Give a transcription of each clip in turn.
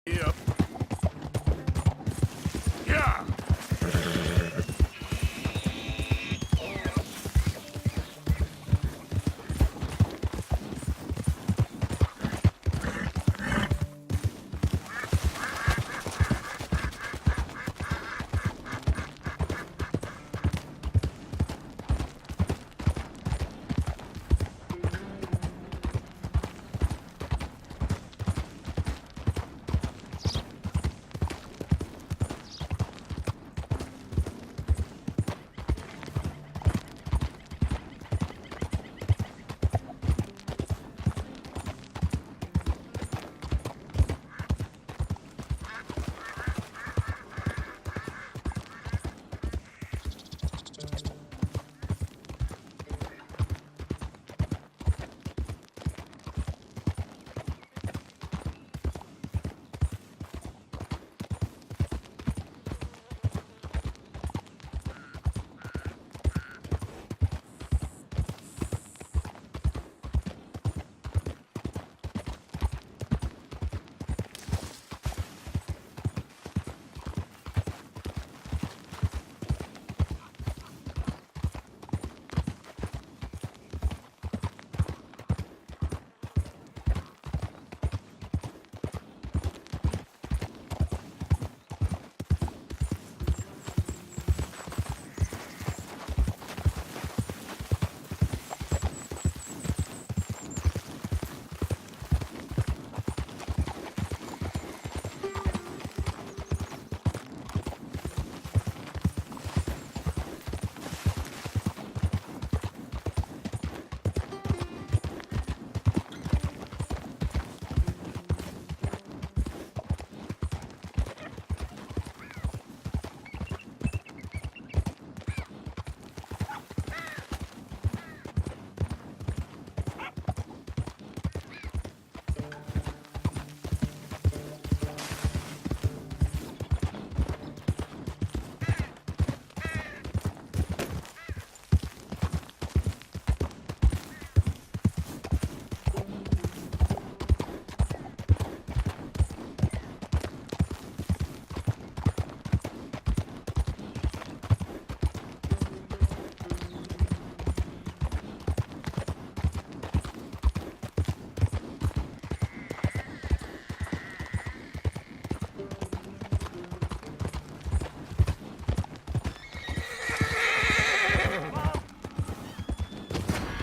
Yep. Yeah.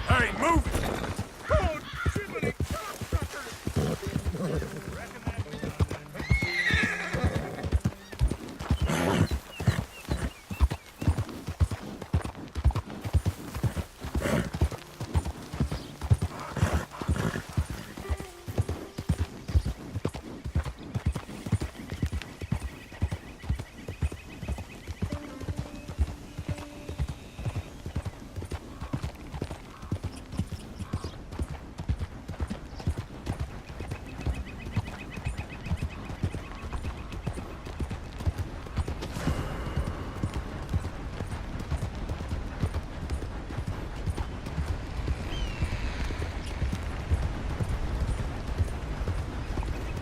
Hey, move it! Oh, Jiminy cocksucker!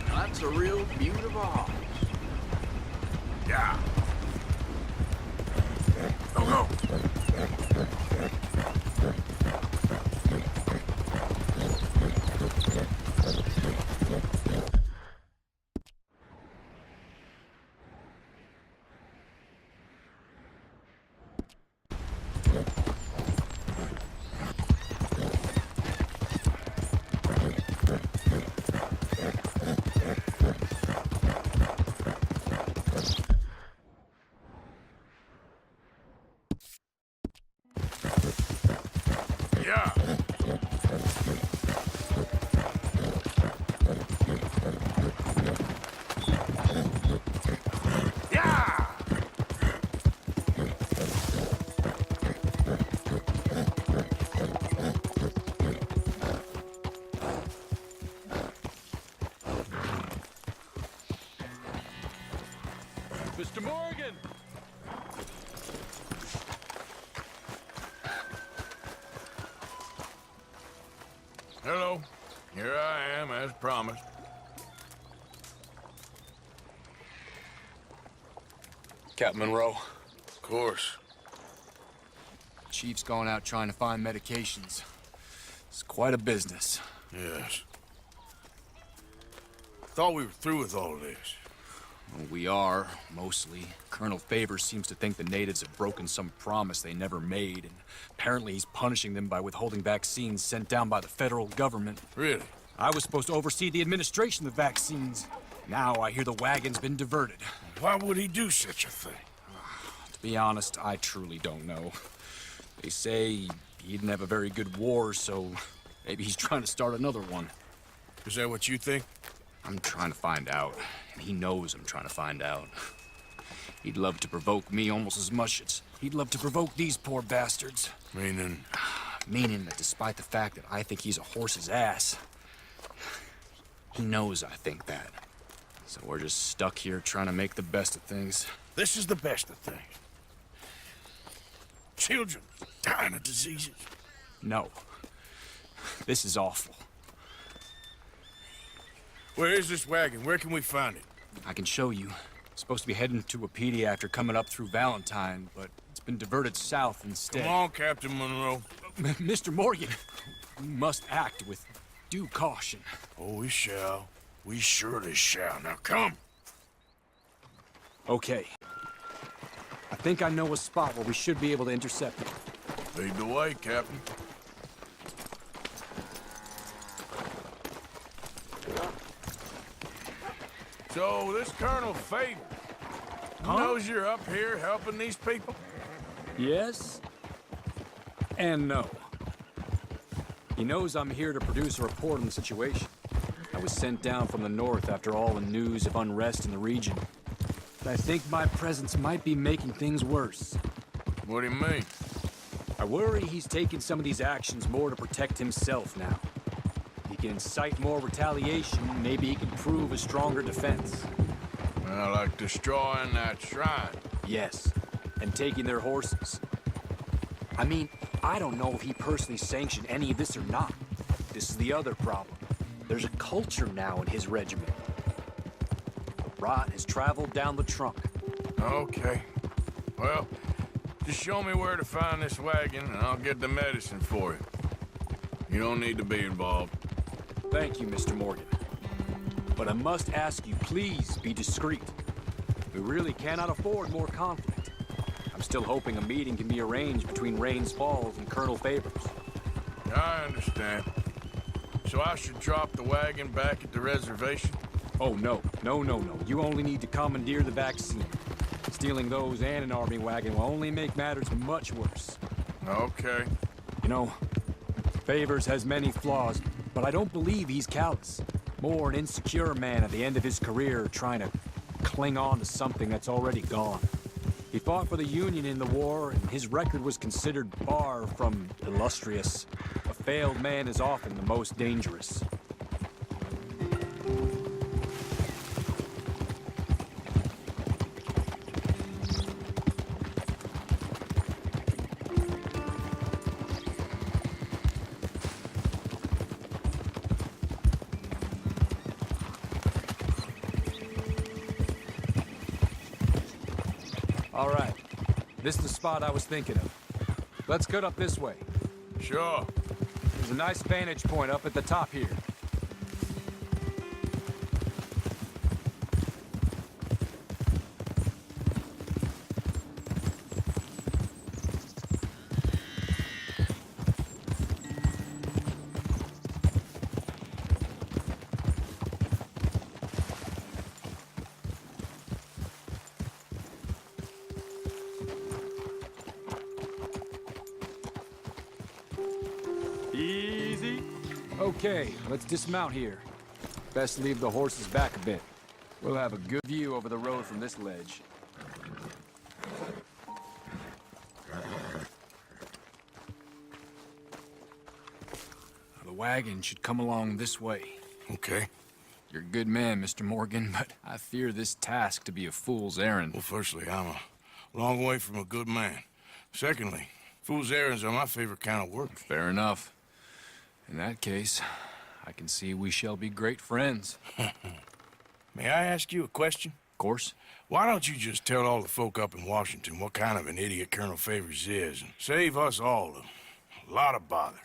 That's a real beautiful house. Yeah. Go, go. Yeah. Yeah. Mr. Morgan! Hello. Here I am, as promised. Captain Monroe. Of course. Chief's gone out trying to find medications. It's quite a business. Yes. Thought we were through with all this. Well, we are, mostly. Colonel Favors seems to think the natives have broken some promise they never made, and apparently he's punishing them by withholding vaccines sent down by the federal government. Really? I was supposed to oversee the administration of the vaccines. Now I hear the wagon's been diverted. Why would he do such a thing? To be honest, I truly don't know. They say he didn't have a very good war, so maybe he's trying to start another one. Is that what you think? I'm trying to find out, and he knows I'm trying to find out. He'd love to provoke me almost as much as he'd love to provoke these poor bastards. Meaning? Meaning that despite the fact that I think he's a horse's ass, he knows I think that. So we're just stuck here trying to make the best of things. This is the best of things. Children dying of diseases. No. This is awful. Where is this wagon? Where can we find it? I can show you. Supposed to be heading to Wapiti after coming up through Valentine, but it's been diverted south instead. Come on, Captain Monroe. Mr. Morgan, we must act with due caution. Oh, we shall. We surely shall. Now come. Okay. I think I know a spot where we should be able to intercept it. Lead the way, Captain. So, this Colonel Favor, he knows you're up here helping these people? Yes and no. He knows I'm here to produce a report on the situation. I was sent down from the north after all the news of unrest in the region. But I think my presence might be making things worse. What do you mean? I worry he's taking some of these actions more to protect himself now. He can incite more retaliation, maybe he can prove a stronger defense. Well, like destroying that shrine. Yes, and taking their horses. I mean, I don't know if he personally sanctioned any of this or not. This is the other problem. There's a culture now in his regiment. The rot has traveled down the trunk. Okay. Well, just show me where to find this wagon, and I'll get the medicine for you. You don't need to be involved. Thank you, Mr. Morgan. But I must ask you, please be discreet. We really cannot afford more conflict. I'm still hoping a meeting can be arranged between Rains Falls and Colonel Favors. I understand. So I should drop the wagon back at the reservation? Oh, no. No. You only need to commandeer the vaccine. Stealing those and an army wagon will only make matters much worse. Okay. You know, Favors has many flaws, but I don't believe he's callous. More an insecure man at the end of his career trying to cling on to something that's already gone. He fought for the Union in the war, and his record was considered far from illustrious. A failed man is often the most dangerous. All right. This is the spot I was thinking of. Let's cut up this way. Sure. There's a nice vantage point up at the top here. Easy. Okay, let's dismount here. Best leave the horses back a bit. We'll have a good view over the road from this ledge. The wagon should come along this way. Okay. You're a good man, Mr. Morgan, but I fear this task to be a fool's errand. Well, firstly, I'm a long way from a good man. Secondly, fool's errands are my favorite kind of work. Fair enough. In that case, I can see we shall be great friends. May I ask you a question? Of course. Why don't you just tell all the folk up in Washington what kind of an idiot Colonel Favors is and save us all a lot of bother?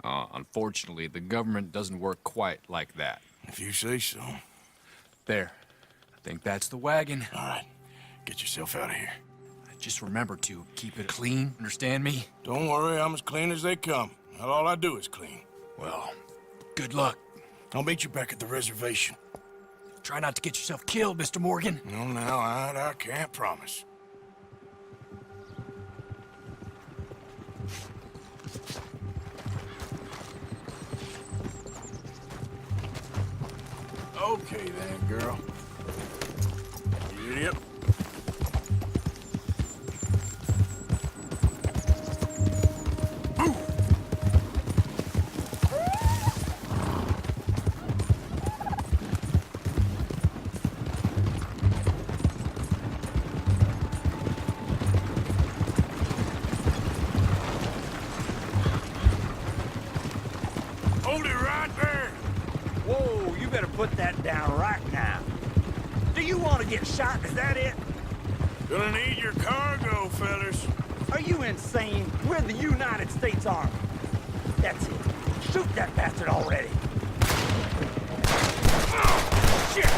Unfortunately, the government doesn't work quite like that. If you say so. There. I think that's the wagon. All right, get yourself out of here. Just remember to keep it clean, understand me? Don't worry, I'm as clean as they come. Not all I do is clean. Well, good luck. I'll meet you back at the reservation. Try not to get yourself killed, Mr. Morgan. No, now, I can't promise. Okay then, girl. Yep. Hold it right there! Whoa, you better put that down right now. Do you want to get shot? Is that it? Gonna need your cargo, fellas. Are you insane? We're the United States Army. That's it. Shoot that bastard already. Oh, shit!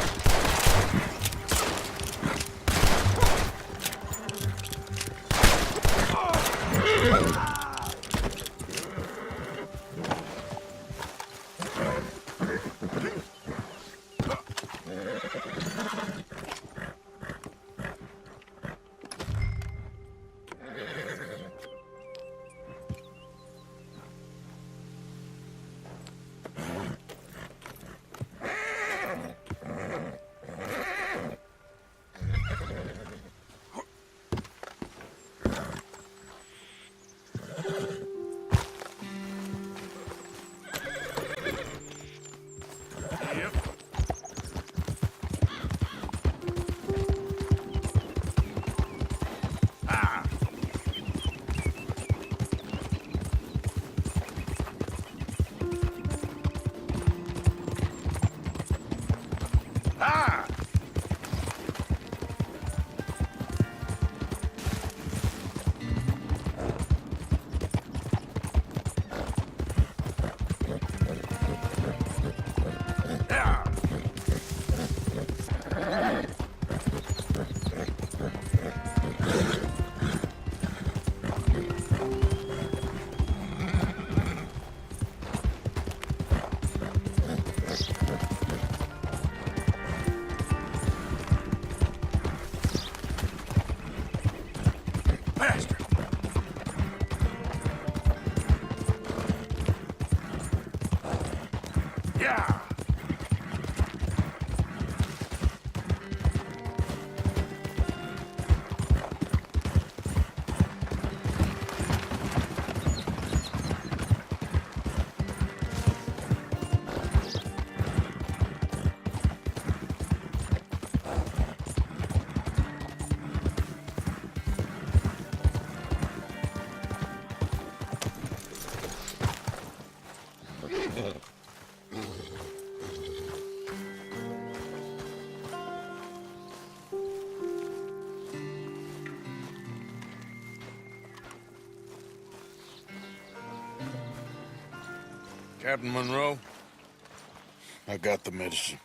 Captain Monroe, I got the medicine.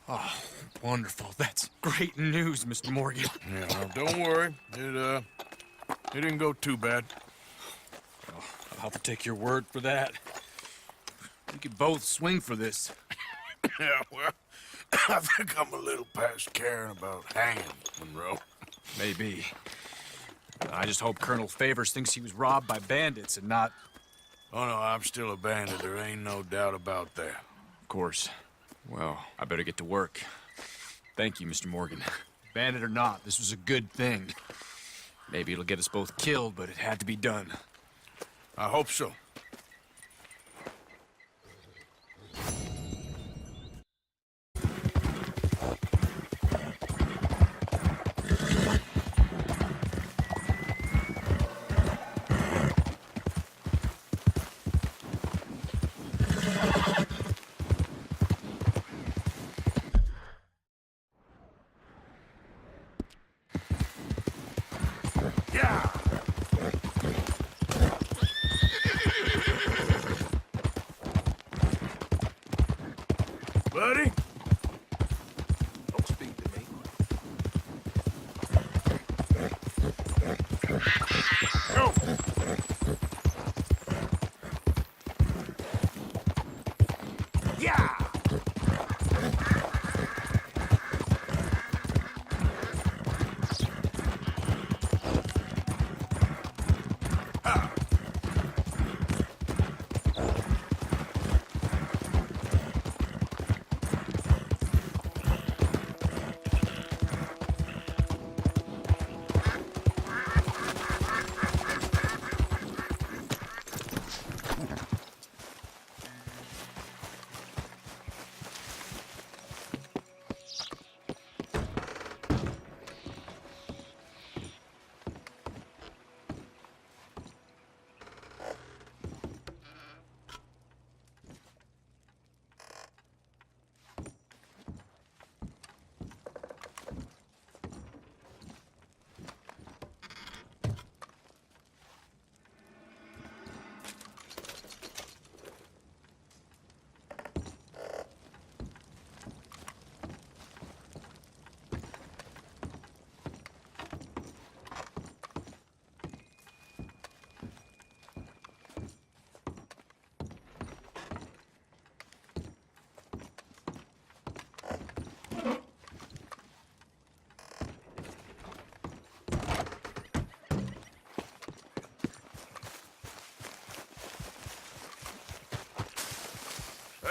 Oh, wonderful. That's great news, Mr. Morgan. Yeah, now, don't worry. It didn't go too bad. Oh, I'll have to take your word for that. We could both swing for this. Yeah, well, I think I'm a little past caring about hanging, Monroe. Maybe. I just hope Colonel Favors thinks he was robbed by bandits and not... Oh, no, I'm still a bandit. There ain't no doubt about that. Of course. Well, I better get to work. Thank you, Mr. Morgan. Bandit or not, this was a good thing. Maybe it'll get us both killed, but it had to be done. I hope so.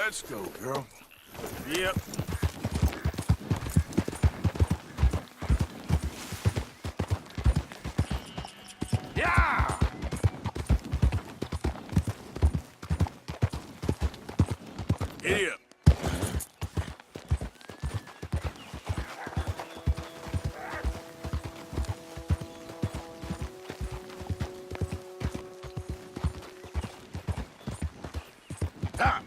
Let's go, girl. Yep. Yeah! Giddy up. Ha!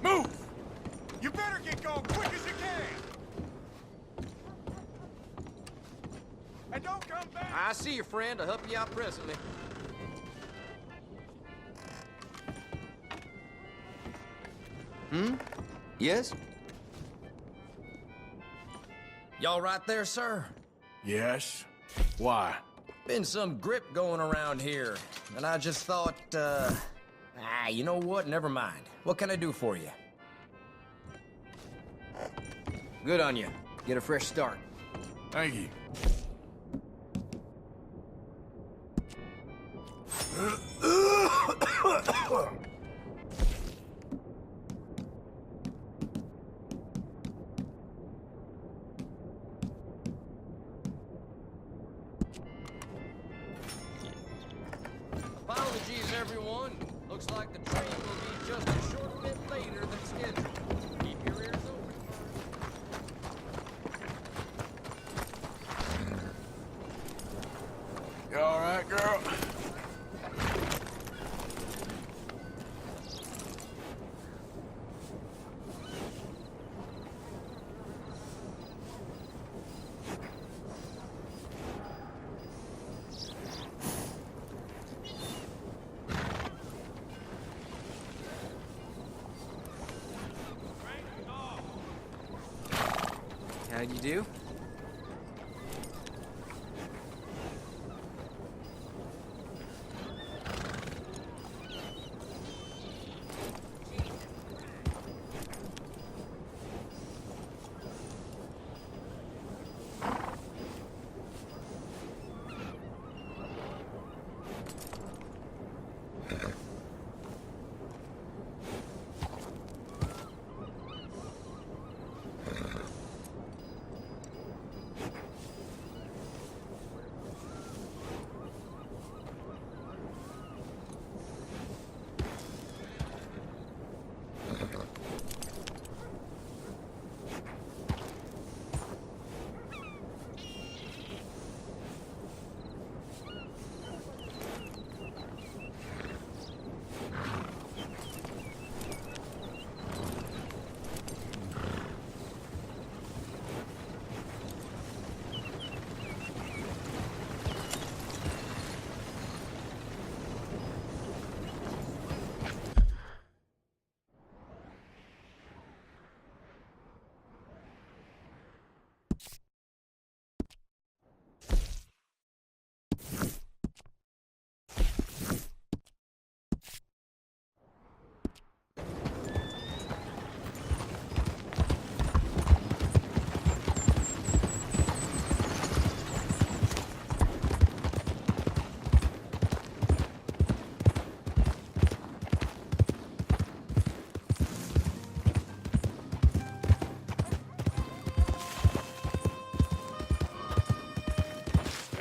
Move! You better get going quick as you can! And don't come back! I see you, friend. I'll help you out presently. Yes? Y'all right there, sir? Yes? Why? Been some grip going around here, and I just thought, you know what? Never mind. What can I do for you? Good on you. Get a fresh start. Thank you. Apologies, everyone. Looks like the train will be just a short bit later than scheduled. Keep your ears open. You all right, girl? How'd you do?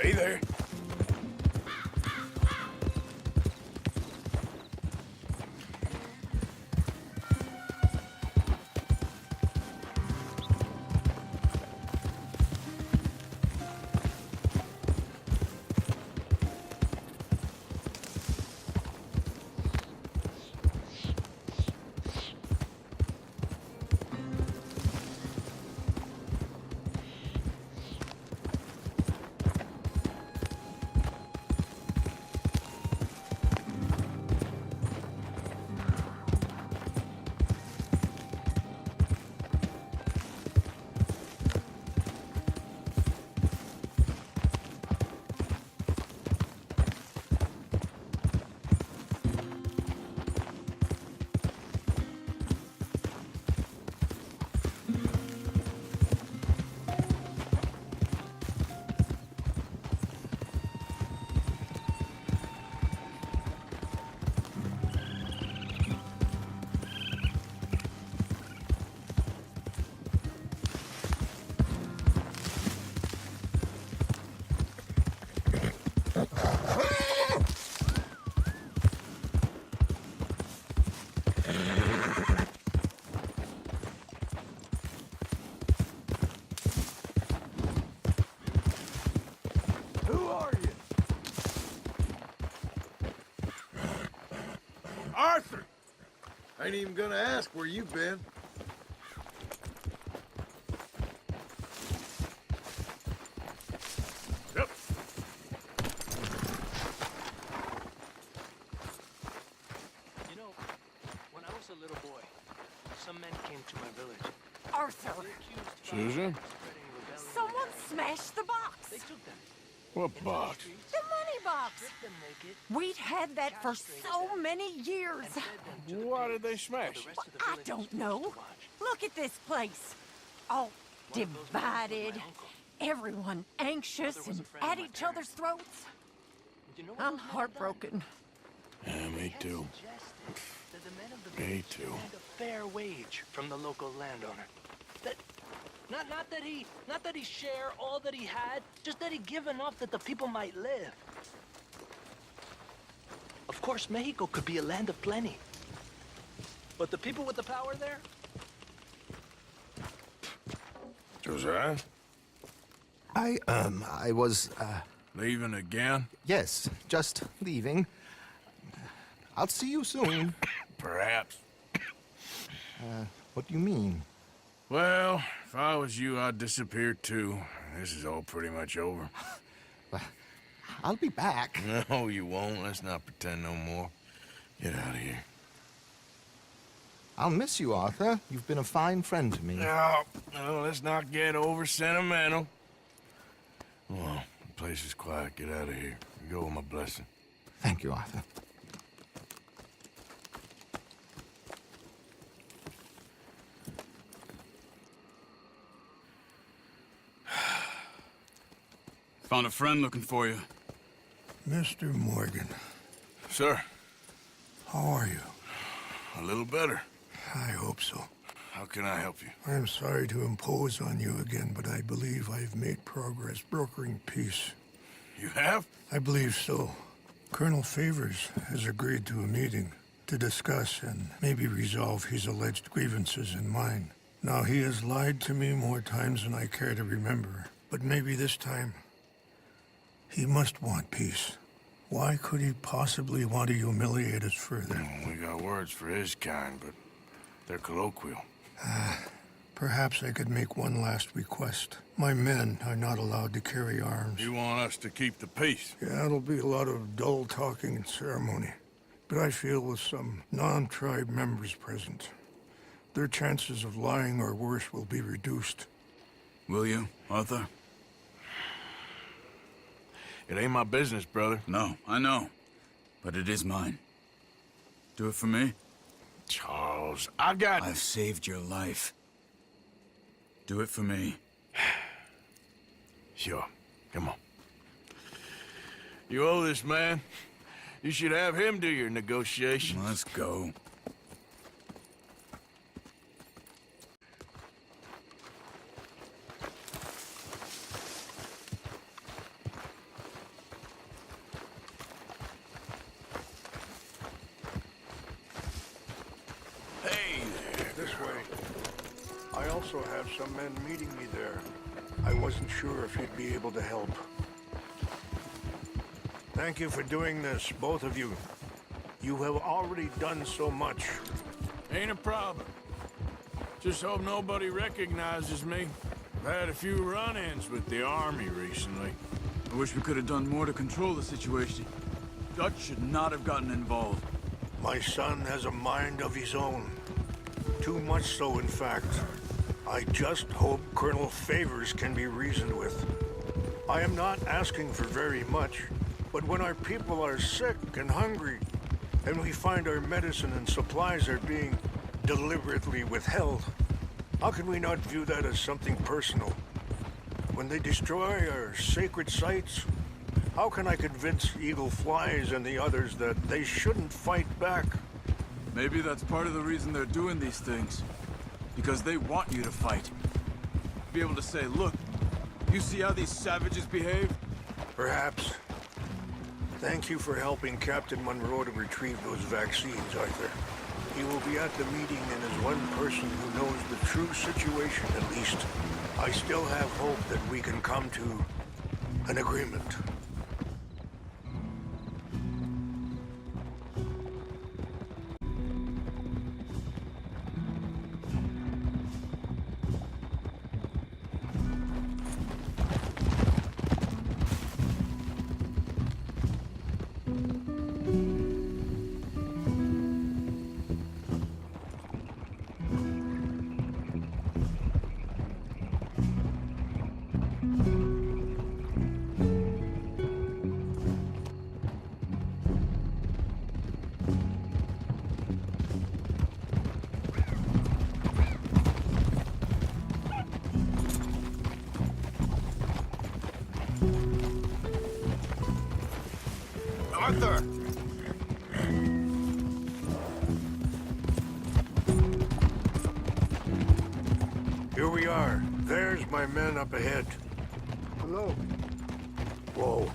Hey there. Who are you? Arthur! Ain't even gonna ask where you've been. Yep. You know, when I was a little boy, some men came to my village. Arthur, They accused me Susan? of spreading rebellion. someone smashed the box. They took them. What into the box? streets, The money box. stripped them naked, We'd had that for so many years. and fed them to the Why did pigs they for smash the it? rest of the I village don't was know. forced to watch. Look at this place. All One of those men was divided. my uncle. Everyone anxious Mother was and a friend of at my each other's throats. And you know what I'm those men had heartbroken. Yeah, me They had too. suggested that the men of the Me village too. demand a fair wage from the local landowner. That not that he share all that he had, just that he give enough that the people might live. Of course, Mexico could be a land of plenty. But the people with the power there, Josiah? I was, Leaving again? yes, just leaving. I'll see you soon. Perhaps. What do you mean? Well, if I was you, I'd disappear too. This is all pretty much over. I'll be back. No, you won't. Let's not pretend no more. Get out of here. I'll miss you, Arthur. You've been a fine friend to me. No, let's not get over sentimental. Well, the place is quiet. Get out of here. You go with my blessing. Thank you, Arthur. Found a friend looking for you. Mr. Morgan, Sir, how are you? a little better. I hope so. How can I help you? I'm sorry to impose on you again, but I believe I've made progress brokering peace. You have? I believe so. Colonel Favors has agreed to a meeting to discuss and maybe resolve his alleged grievances and mine. Now, he has lied to me more times than I care to remember, but maybe this time he must want peace. Why could he possibly want to humiliate us further? We got words for his kind, but they're colloquial. Perhaps I could make one last request. My men are not allowed to carry arms. You want us to keep the peace? Yeah, it'll be a lot of dull talking and ceremony. But I feel with some non-tribe members present, their chances of lying or worse will be reduced. Will you, Arthur? It ain't my business, brother. No, I know. But it is mine. Do it for me? Charles, I got... I've saved your life. Do it for me. Sure. Come on. You owe this man. You should have him do your negotiations. Let's go. Hey there. This way. I also have some men meeting me there. I wasn't sure if you'd be able to help. Thank you for doing this, both of you. You have already done so much. Ain't a problem. Just hope nobody recognizes me. I've had a few run-ins with the army recently. I wish we could have done more to control the situation. Dutch should not have gotten involved. My son has a mind of his own. Too much so, in fact. I just hope Colonel Favors can be reasoned with. I am not asking for very much, but when our people are sick and hungry, and we find our medicine and supplies are being deliberately withheld, how can we not view that as something personal? When they destroy our sacred sites, how can I convince Eagle Flies and the others that they shouldn't fight back? Maybe that's part of the reason they're doing these things. Because they want you to fight. Be able to say, look, you see how these savages behave? Perhaps. Thank you for helping Captain Monroe to retrieve those vaccines, Arthur. He will be at the meeting and is one person who knows the true situation, at least. I still have hope that we can come to an agreement. Arthur! Here we are. There's my men up ahead. Hello. Whoa.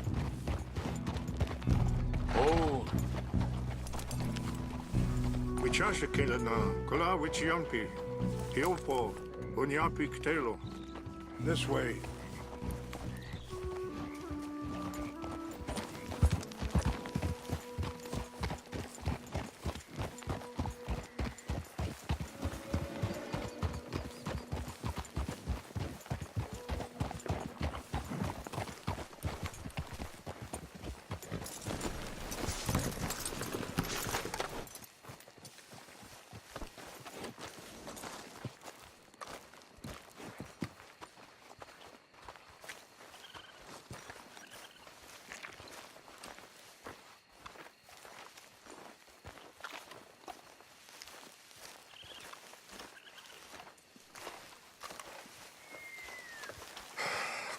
Hold. Wichasha Kelana, Kula Wichiampi, Hilpo, Unyapi Ktelo. This way.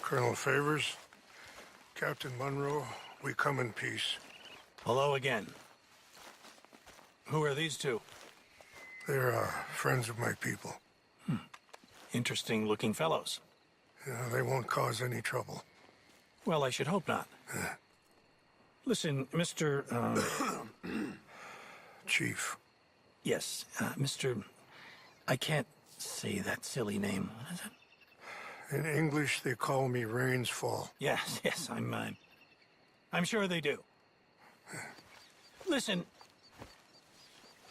Colonel Favors, Captain Monroe, we come in peace. Hello again. Who are these two? They're friends of my people. Interesting looking fellows. Yeah, they won't cause any trouble. Well, I should hope not. Listen, Mr. Chief. Yes, Mr. I can't say that silly name. What is it? In English, they call me Rains Fall. Yes, yes, I'm sure they do. Listen,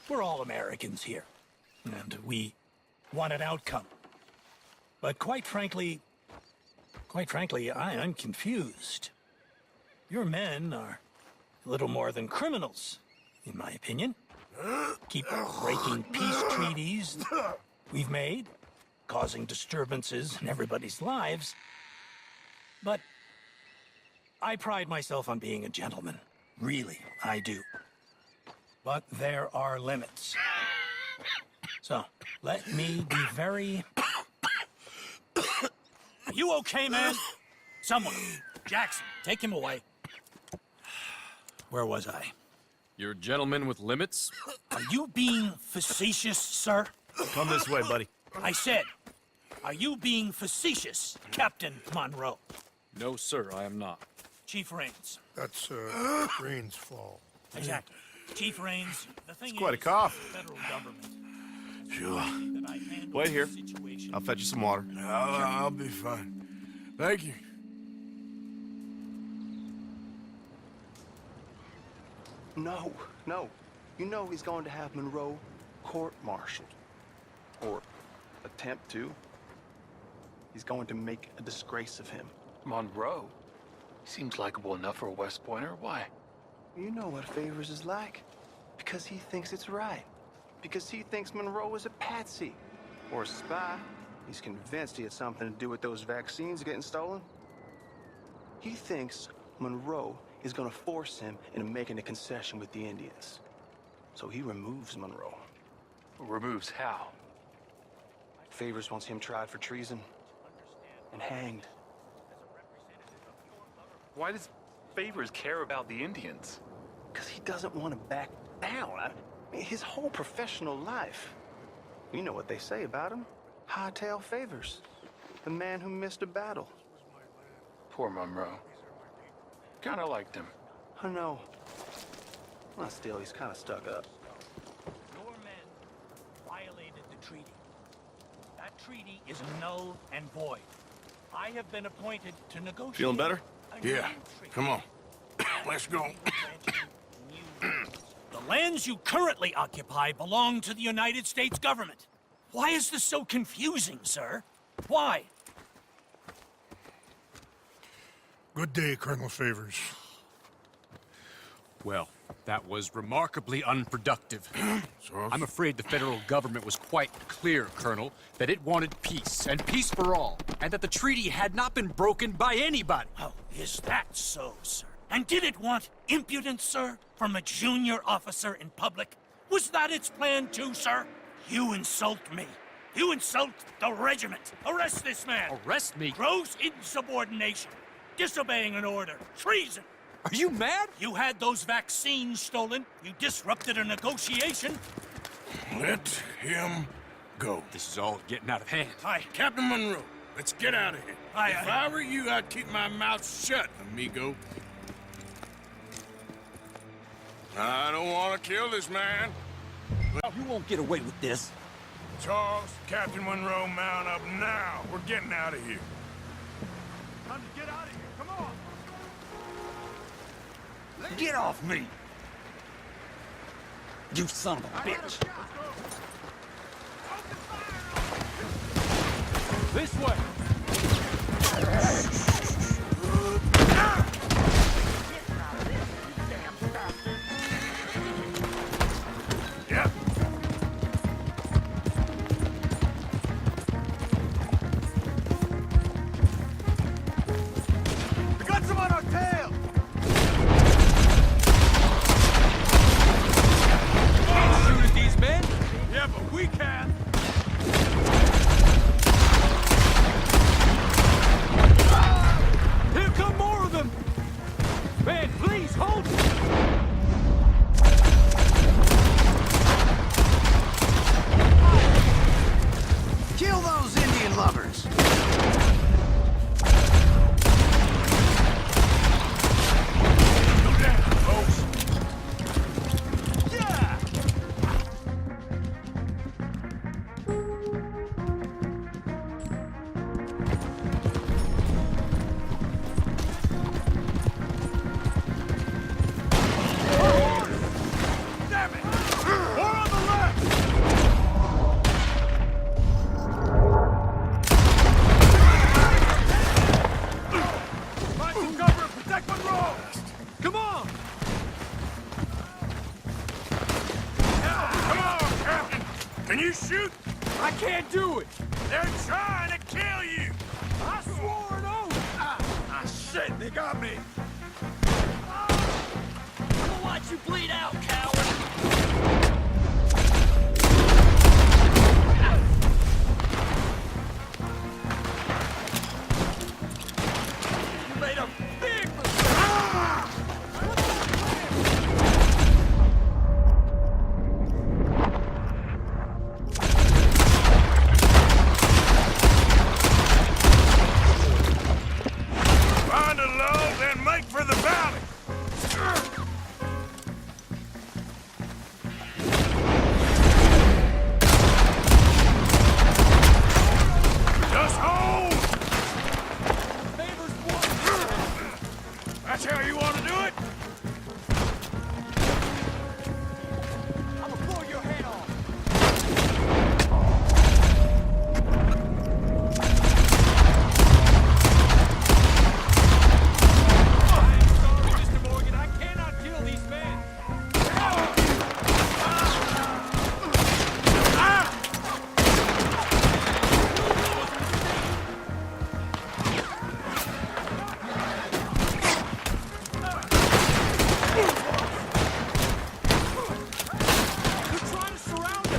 we're all Americans here, and we want an outcome. But quite frankly, I'm confused. Your men are a little more than criminals, in my opinion. Keep breaking peace treaties we've made, causing disturbances in everybody's lives. But I pride myself on being a gentleman. Really, I do. But there are limits. So, let me be very... Are you okay, man? Someone. Jackson, take him away. Where was I? You're a gentleman with limits? Are you being facetious, sir? Come this way, buddy. I said, are you being facetious, Captain Monroe? No, sir, I am not. Chief Rains. That's Rains Fall. Exactly. Chief Rains, the thing It's quite a is, cough. the federal government. Sure. That I've handled Wait here. the situation. I'll fetch you some water. I'll be fine. Thank you. No, no. You know he's going to have Monroe court-martialed. Or attempt to. He's going to make a disgrace of him. Monroe? Seems likable enough for a West Pointer. Why? You know what Favors is like. Because he thinks it's right. Because he thinks Monroe is a patsy. Or a spy. He's convinced he had something to do with those vaccines getting stolen. He thinks Monroe is gonna force him into making a concession with the Indians. So he removes Monroe. Removes how? Favors wants him tried for treason and hanged. Why does Favors care about the Indians? Because he doesn't want to back down. I mean, his whole professional life. You know what they say about him. Hightail Favors. The man who missed a battle. Poor Monroe. Kinda liked him. I know. Well, still, he's kind of stuck up. Your men violated the treaty. That treaty is null and void. I have been appointed to negotiate... Feeling better? Yeah. Come on. Let's go. The lands you currently occupy belong to the United States government. Why is this so confusing, sir? Why? Good day, Colonel Favors. Well, that was remarkably unproductive. I'm afraid the federal government was quite clear, Colonel, that it wanted peace, and peace for all, and that the treaty had not been broken by anybody. Oh, is that so, sir? And did it want impudence, sir, from a junior officer in public? Was that its plan too, sir? You insult me. You insult the regiment. Arrest this man. Arrest me? Gross insubordination. Disobeying an order. Treason. Are you mad? You had those vaccines stolen. You disrupted a negotiation. Let him go. This is all getting out of hand. Hi. Captain Monroe, let's get out of here. If I were you, I'd keep my mouth shut, amigo. I don't want to kill this man. You won't get away with this. Charles, Captain Monroe, mount up now. We're getting out of here. Time to get out of here. Come on. Get off me! You son of a bitch! This way! Yep. We got some on our tail! Shoot at these men? Yeah, but we can. Ah! Protect Monroe! Come on! Come on, Captain! Can you shoot? I can't do it! They're trying to kill you! I swore an oath! Shit, they got me! I'm gonna watch you bleed out, coward! You made a big mistake! Find a low, then make for the valley! Just hold! That's how you want to do it? I'm gonna blow your head off! I am sorry, Mr. Morgan. I cannot kill these men. They're trying to surround us.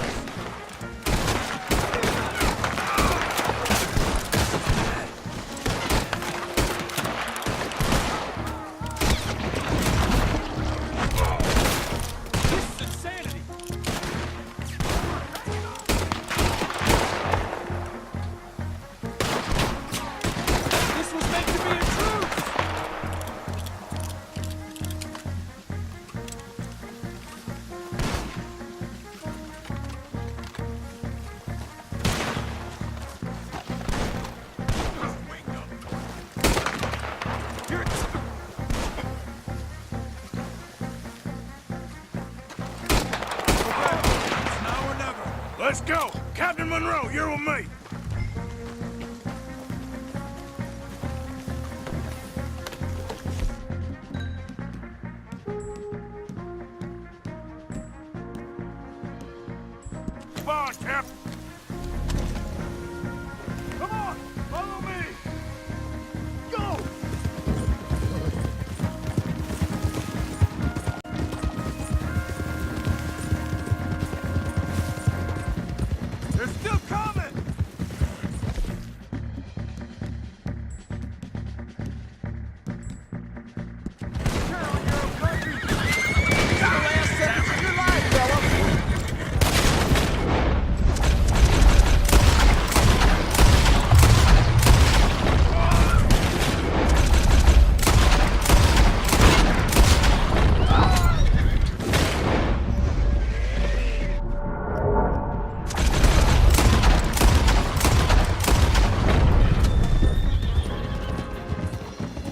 This is insanity. This was meant to be a truce. Now or never. Let's go! Captain Monroe, you're with me! Come on, Captain! Come on! Follow me! Go! They're still coming!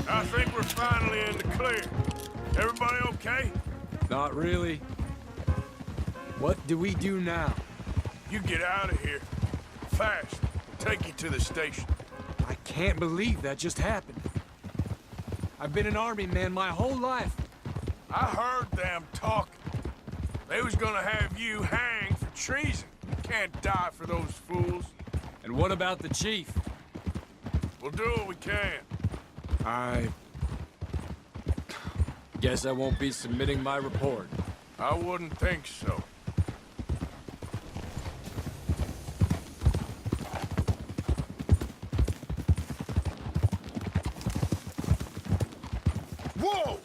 I think we're finally in the clear. Everybody okay? Not really. What do we do now? You get out of here. Fast. Take you to the station. I can't believe that just happened. I've been an army man my whole life. I heard them talking. They was gonna have you hanged for treason. You can't die for those fools. And what about the chief? We'll do what we can. I guess I won't be submitting my report. I wouldn't think so. Whoa!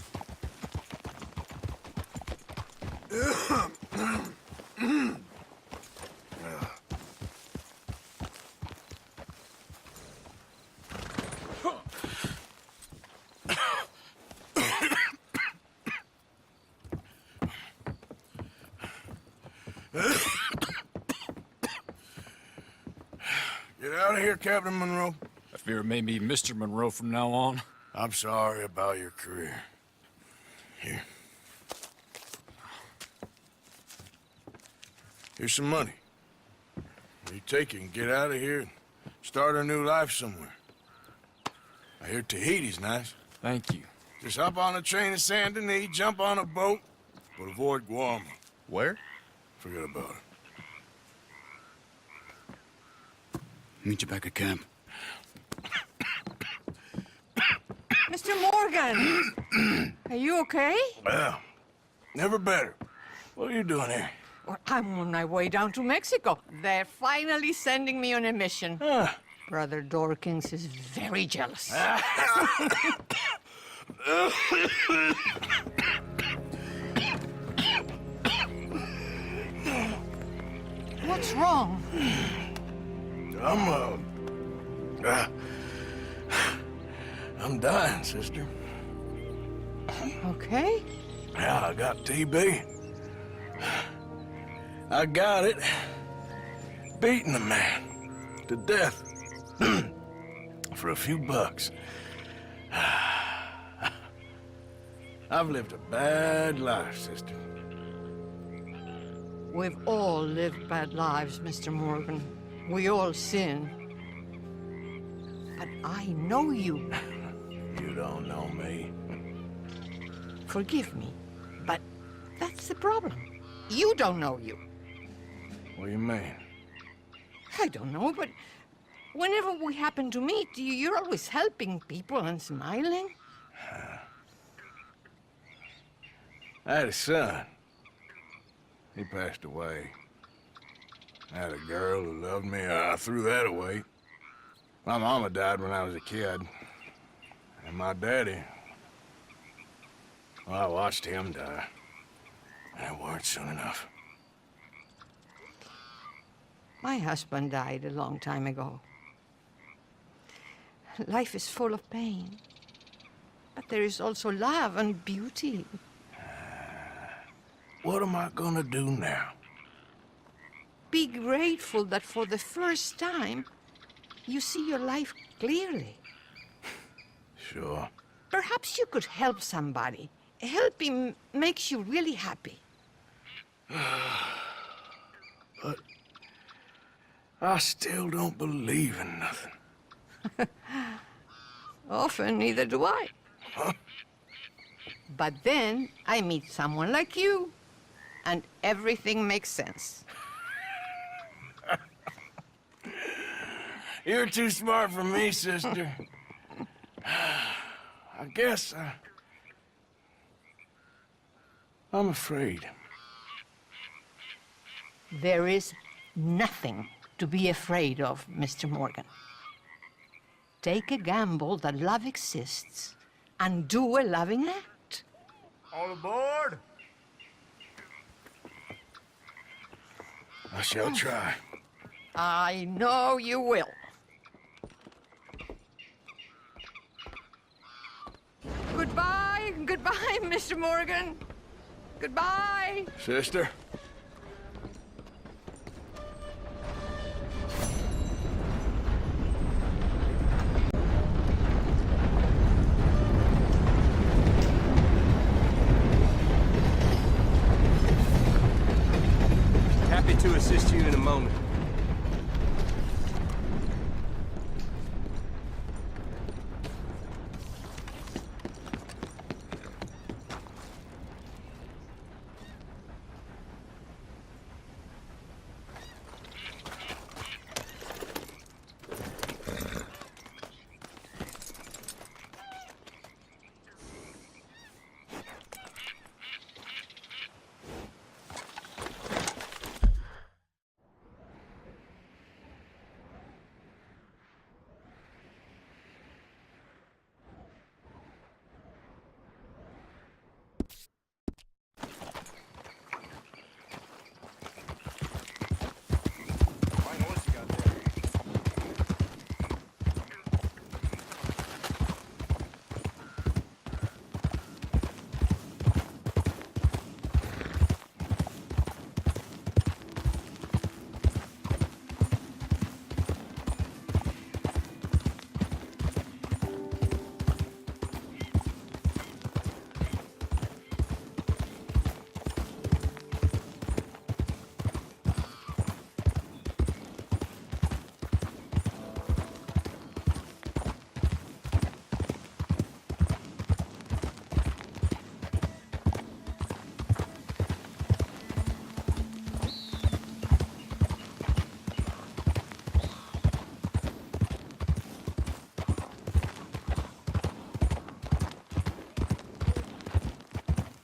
Get out of here, Captain Monroe. I fear it may be Mr. Monroe from now on. I'm sorry about your career. Here. Here's some money. You take it and get out of here and start a new life somewhere. I hear Tahiti's nice. Thank you. Just hop on a train to Saint Denis, jump on a boat, but avoid Guam. Where? Forget about it. Meet you back at camp. Mr. Morgan! Are you okay? Well, never better. What are you doing here? Well, I'm on my way down to Mexico. They're finally sending me on a mission. Brother Dorkins is very jealous. What's wrong? I'm dying, sister. Okay. Yeah, I got TB. I got it. Beating a man to death for a few bucks. I've lived a bad life, sister. We've all lived bad lives, Mr. Morgan. We all sin. But I know you. You don't know me. Forgive me, but that's the problem. You don't know you. What do you mean? I don't know, but whenever we happen to meet, you're always helping people and smiling. I had a son. He passed away. I had a girl who loved me. I threw that away. My mama died when I was a kid. And my daddy, well, I watched him die. And it weren't soon enough. My husband died a long time ago. Life is full of pain. But there is also love and beauty. What am I gonna do now? Be grateful that for the first time, you see your life clearly. Sure. Perhaps you could help somebody. Helping makes you really happy. But I still don't believe in nothing. Often, neither do I. Huh? But then I meet someone like you, and everything makes sense. You're too smart for me, sister. I guess I'm afraid. There is nothing to be afraid of, Mr. Morgan. Take a gamble that love exists and do a loving act. All aboard! I shall try. I know you will. Goodbye, goodbye, Mr. Morgan. Goodbye. Sister? Happy to assist you in a moment.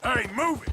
Hey, move it!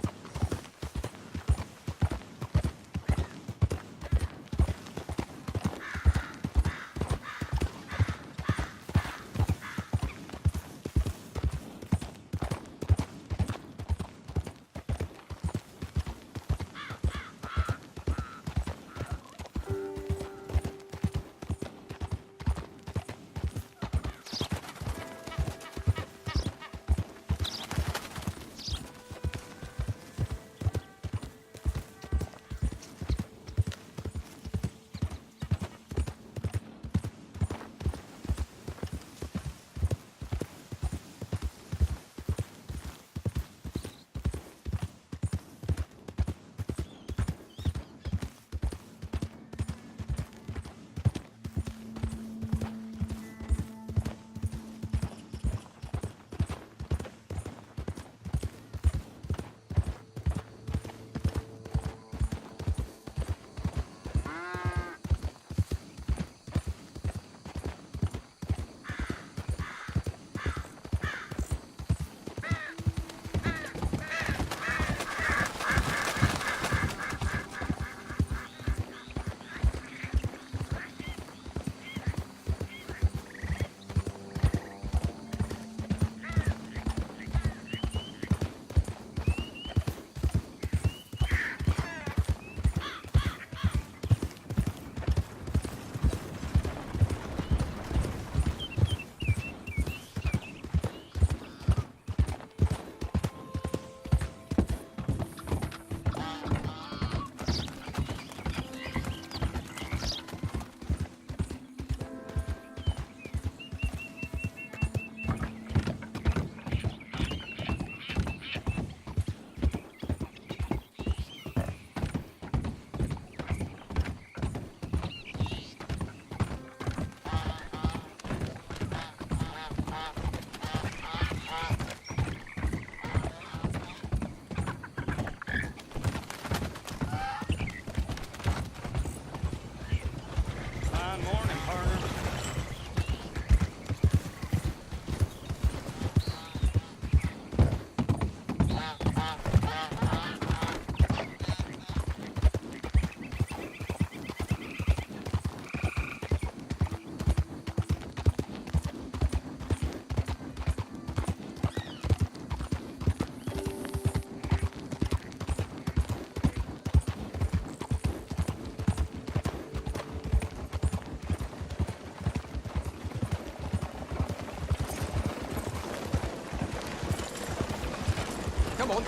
Come on.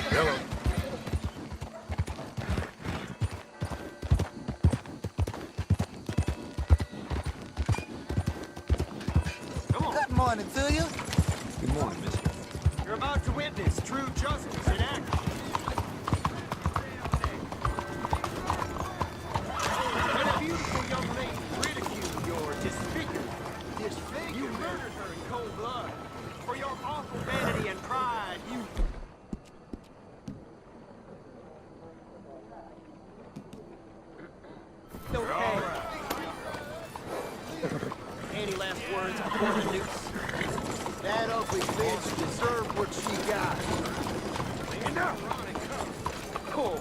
Hello. Good morning to you. Good morning, mister. You're about to witness true justice in action. When a beautiful young lady ridiculed your disfigured. You murdered her in cold blood. For your awful vanity and pride, you... Okay. Any last words before the noose? That ugly bitch deserved what she got. Enough! Cool.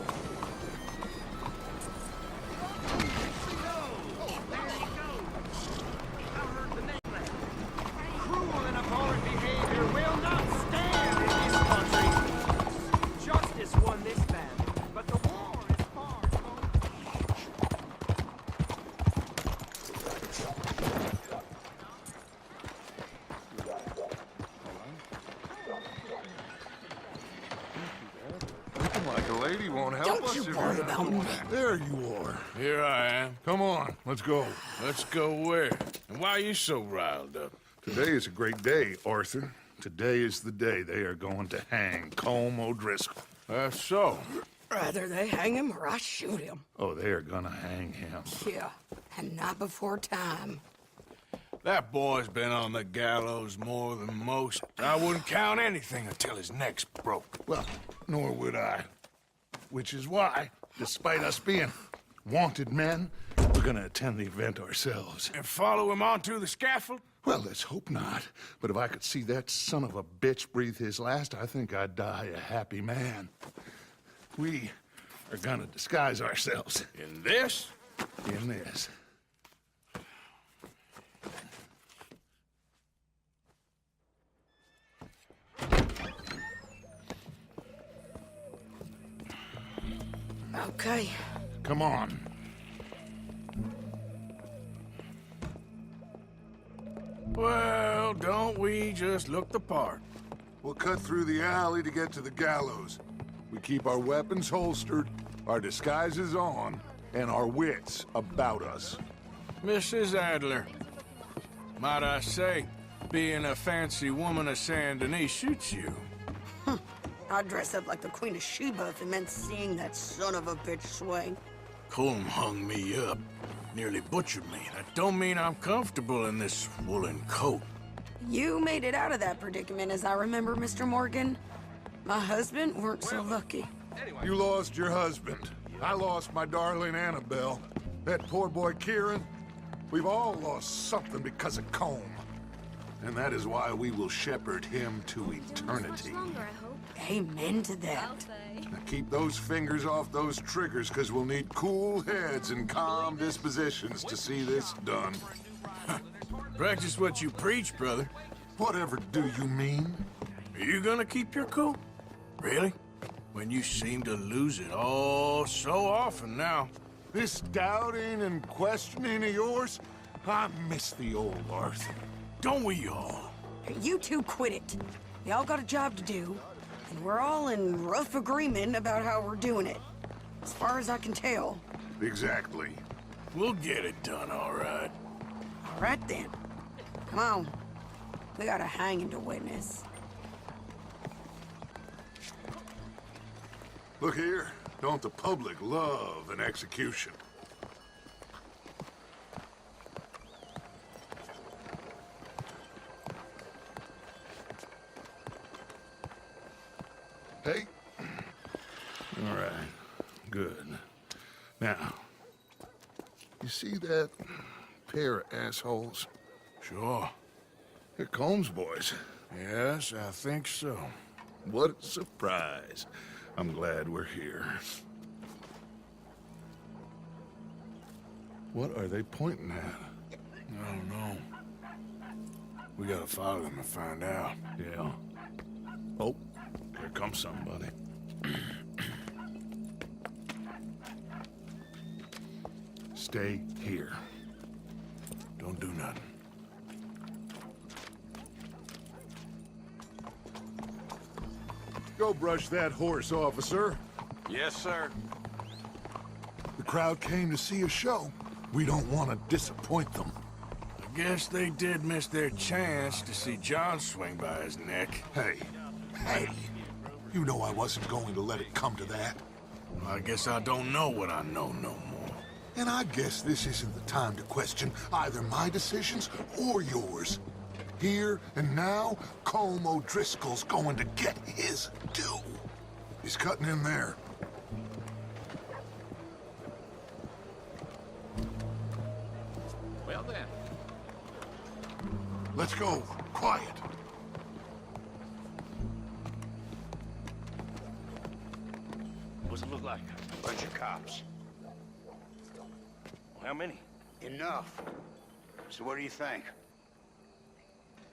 Cruel and abhorrent behavior will not stand in this country. Justice won this battle, but the war is far from over. Looking like a lady won't help Don't us you if worry you're about me. There you are. Here I am. Come on, let's go. Let's go where? And why are you so riled up? Today is a great day, Arthur. Today is the day they are going to hang Colm O'Driscoll. That's so. Rather they hang him or I shoot him. Oh, they are gonna hang him. Yeah, and not before time. That boy's been on the gallows more than most. I wouldn't count anything until his neck's broke. Well, nor would I. Which is why, despite us being wanted men, We're gonna attend the event ourselves. And follow him onto the scaffold? Well, let's hope not. But if I could see that son of a bitch breathe his last, I think I'd die a happy man. We are gonna disguise ourselves. In this? In this. Okay. Come on. Well, don't we just look the part? We'll cut through the alley to get to the gallows. We keep our weapons holstered, our disguises on, and our wits about us. Mrs. Adler, might I say, being a fancy woman of Saint Denis suits you. I'd dress up like the Queen of Sheba if it meant seeing that son of a bitch swing. Colm hung me up, nearly butchered me. That don't mean I'm comfortable in this woolen coat. You made it out of that predicament, as I remember, Mr. Morgan. My husband weren't so lucky. You lost your husband. I lost my darling Annabelle. That poor boy Kieran. We've all lost something because of Colm. And that is why we will shepherd him to eternity. Amen to that. Now keep those fingers off those triggers, because we'll need cool heads and calm dispositions to see this done. Practice what you preach, brother. Whatever do you mean? Are you gonna keep your cool? Really? When you seem to lose it all so often now. This doubting and questioning of yours, I miss the old Arthur. Don't we all? You two quit it. Y'all got a job to do, and we're all in rough agreement about how we're doing it. As far as I can tell. Exactly. We'll get it done, all right. All right, then. Come on. We got a hanging to witness. Look here. Don't the public love an execution? Hey. All right. Good. Now, you see that pair of assholes? Sure. They're Combs boys. Yes, I think so. What a surprise. I'm glad we're here. What are they pointing at? I don't know. We gotta follow them and find out. Yeah. Oh, here comes somebody. Stay here. Don't do nothing. Go brush that horse, officer. Yes, sir. The crowd came to see a show. We don't want to disappoint them. I guess they did miss their chance to see John swing by his neck. Hey, you know I wasn't going to let it come to that. Well, I guess I don't know what I know no more. And I guess this isn't the time to question either my decisions or yours. Here and now, Colm O'Driscoll's going to get his due. He's cutting in there. Well then. Let's go. Quiet. What's it look like? Bunch of cops. How many? Enough. So what do you think?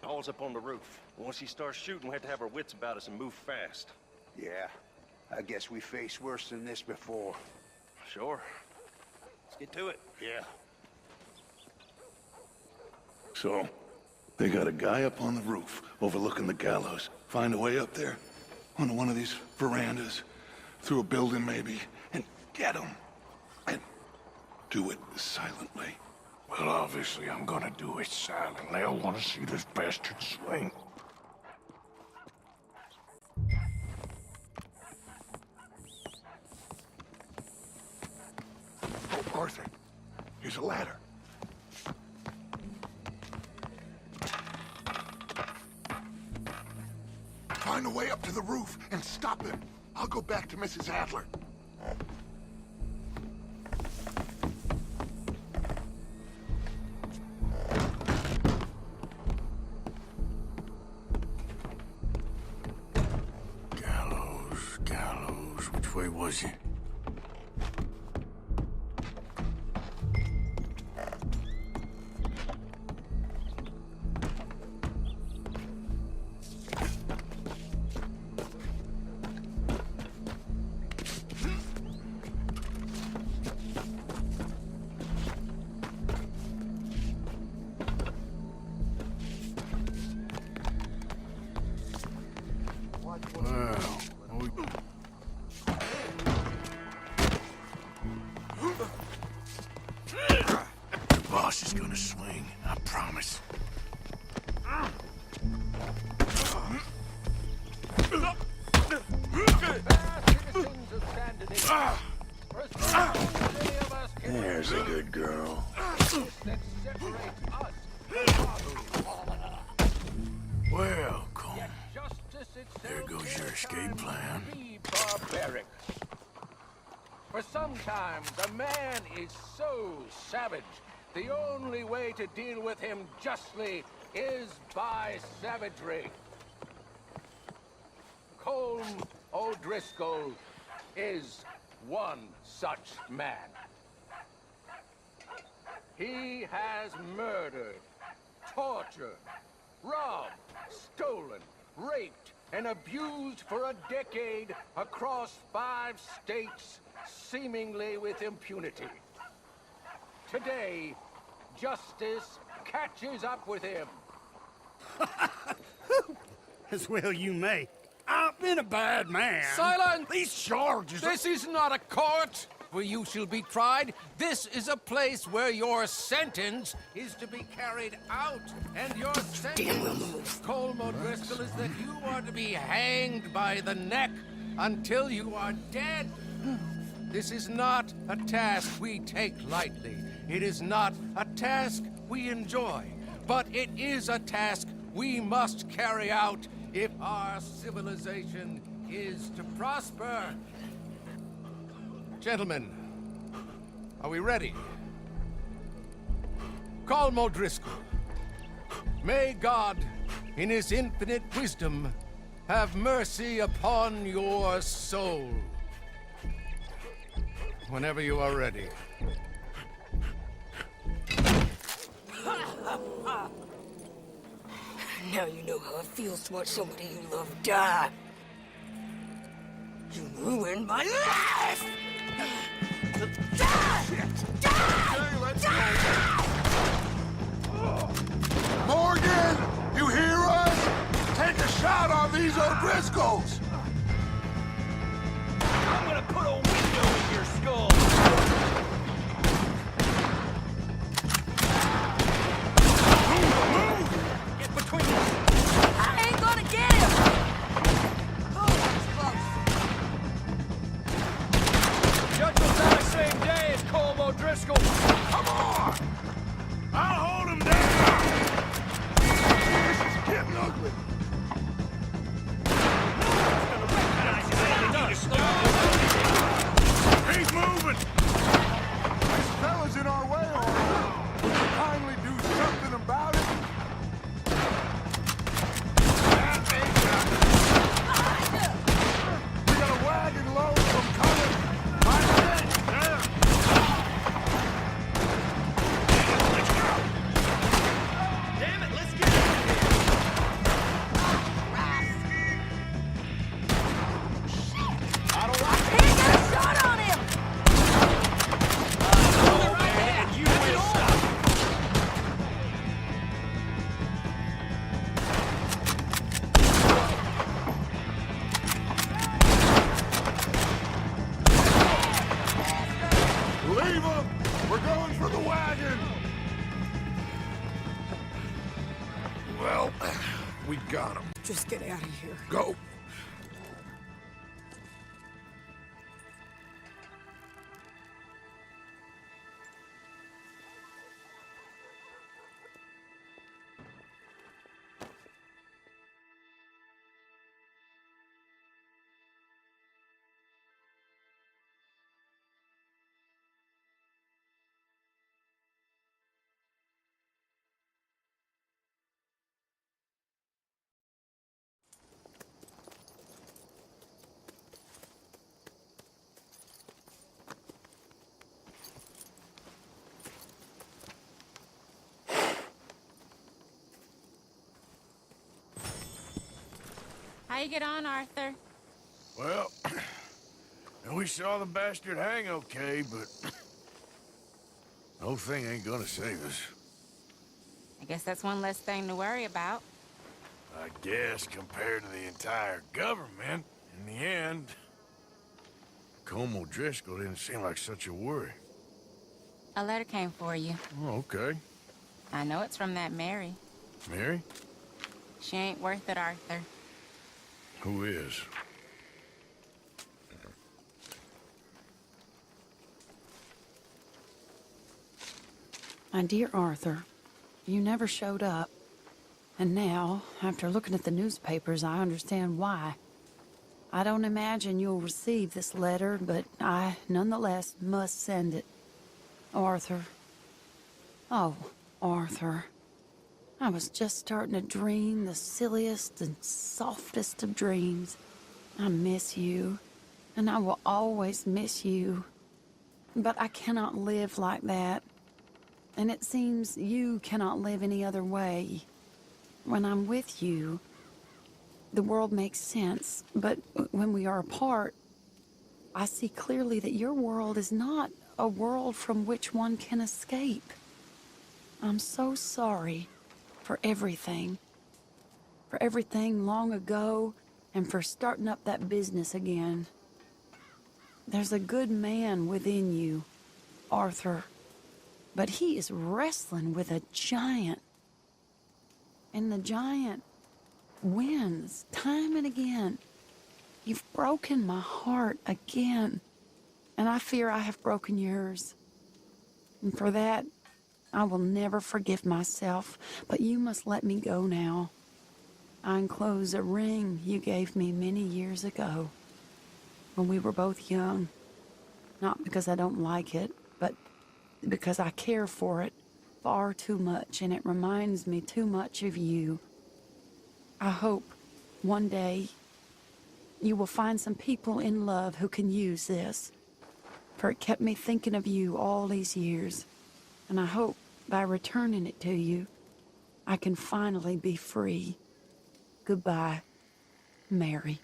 Paul's up on the roof. Once he starts shooting, we have to have our wits about us and move fast. Yeah, I guess we faced worse than this before. Sure. Let's get to it. Yeah. So, they got a guy up on the roof overlooking the gallows. Find a way up there, onto one of these verandas, through a building maybe, and get him. And do it silently. Well, obviously I'm gonna do it silently. I want to see this bastard swing. Oh, Arthur, here's a ladder. Find a way up to the roof and stop him. I'll go back to Mrs. Adler. was you? The boss is gonna swing, I promise. There's a good girl. Well, Cole, there goes your escape plan. Barbaric. For sometimes a man is so savage, the only way to deal with him justly is by savagery. Colm O'Driscoll is one such man. He has murdered, tortured, robbed, stolen, raped, and abused for a decade across 5 states, seemingly with impunity. Today, justice catches up with him. As well you may. I've been a bad man. Silence! These charges... This is not a court where you shall be tried. This is a place where your sentence is to be carried out. And your sentence, Colm O'Driscoll, is that you are to be hanged by the neck until you are dead. This is not a task we take lightly. It is not a task we enjoy. But it is a task we must carry out if our civilization is to prosper. Gentlemen, are we ready? Colm O'Driscoll, may God, in his infinite wisdom, have mercy upon your soul. Whenever you are ready. Now you know how it feels to watch somebody you love die. You ruined my life! Morgan! You hear us? Take a shot on these O'Driscolls! I'm gonna put a window in your skull! Get between us! I ain't gonna get him! Oh, that's close. Judge will die same day as Colm O'Driscoll. Come on! I'll hold him down! This is getting ugly. He's moving! This fella's in our way, all right. Will you kindly do something about it? We got a wagon load from coming. My Damn it, let's get out of here! I don't like it! He got a shot on him! And you will stop! Leave him! We're going for the wagon! Well, we got him. Just get out of here. Go. How you get on, Arthur? Well, we saw the bastard hang okay, but the whole thing ain't gonna save us. I guess that's one less thing to worry about. I guess compared to the entire government, in the end, Colm O'Driscoll didn't seem like such a worry. A letter came for you. Oh, okay. I know it's from that Mary. Mary? She ain't worth it, Arthur. Who is? My dear Arthur, you never showed up. And now, after looking at the newspapers, I understand why. I don't imagine you'll receive this letter, but I, nonetheless, must send it. Arthur. Oh, Arthur. I was just starting to dream the silliest and softest of dreams. I miss you, and I will always miss you. But I cannot live like that. And it seems you cannot live any other way. When I'm with you, the world makes sense, but when we are apart, I see clearly that your world is not a world from which one can escape. I'm so sorry for everything. For everything long ago, and for starting up that business again. There's a good man within you, Arthur, but he is wrestling with a giant. And the giant wins time and again. You've broken my heart again, and I fear I have broken yours. And for that, I will never forgive myself, but you must let me go now. I enclose a ring you gave me many years ago, when we were both young. Not because I don't like it, but because I care for it far too much, and it reminds me too much of you. I hope one day you will find some people in love who can use this, for it kept me thinking of you all these years, and I hope by returning it to you, I can finally be free. Goodbye, Mary.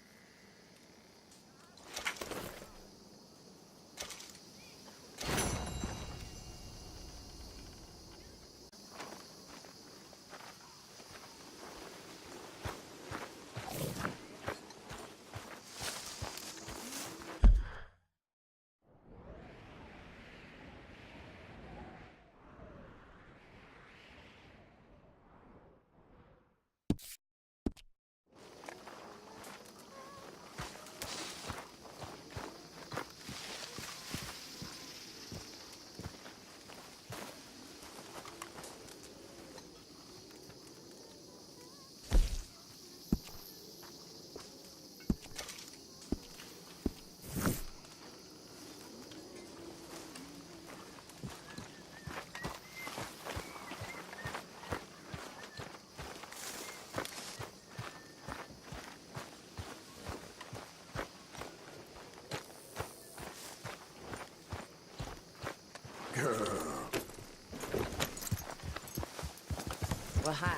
Well, hi.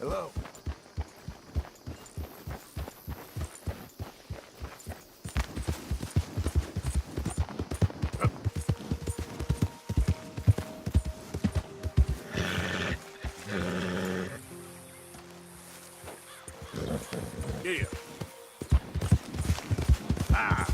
Hello. Yeah. Ah.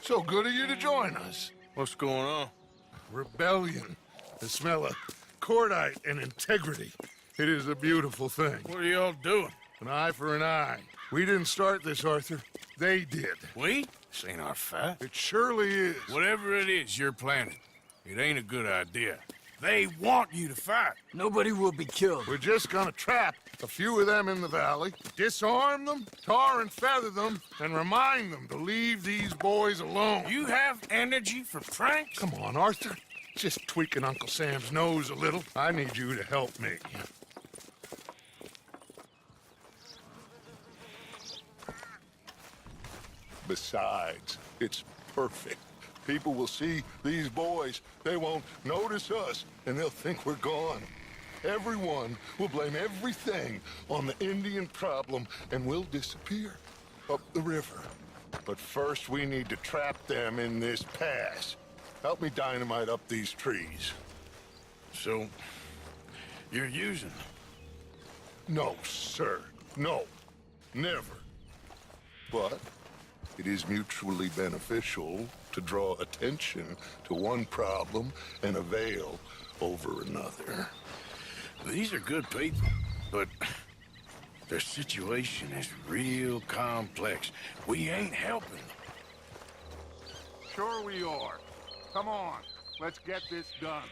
So good of you to join us. What's going on? Rebellion. The smell of cordite and integrity. It is a beautiful thing. What are y'all doing? An eye for an eye. We didn't start this, Arthur. They did. We? This ain't our fight. It surely is. Whatever it is you're planning, it ain't a good idea. They want you to fight. Nobody will be killed. We're just gonna trap a few of them in the valley, disarm them, tar and feather them, and remind them to leave these boys alone. You have energy for pranks? Come on, Arthur. Just tweaking Uncle Sam's nose a little. I need you to help me. Besides, it's perfect. People will see these boys. They won't notice us, and they'll think we're gone. Everyone will blame everything on the Indian problem, and we'll disappear up the river. But first, we need to trap them in this pass. Help me dynamite up these trees. So, you're using them? No, sir. No. Never. But it is mutually beneficial to draw attention to one problem and avail over another. These are good people, but their situation is real complex. We ain't helping them. Sure we are. Come on, let's get this done.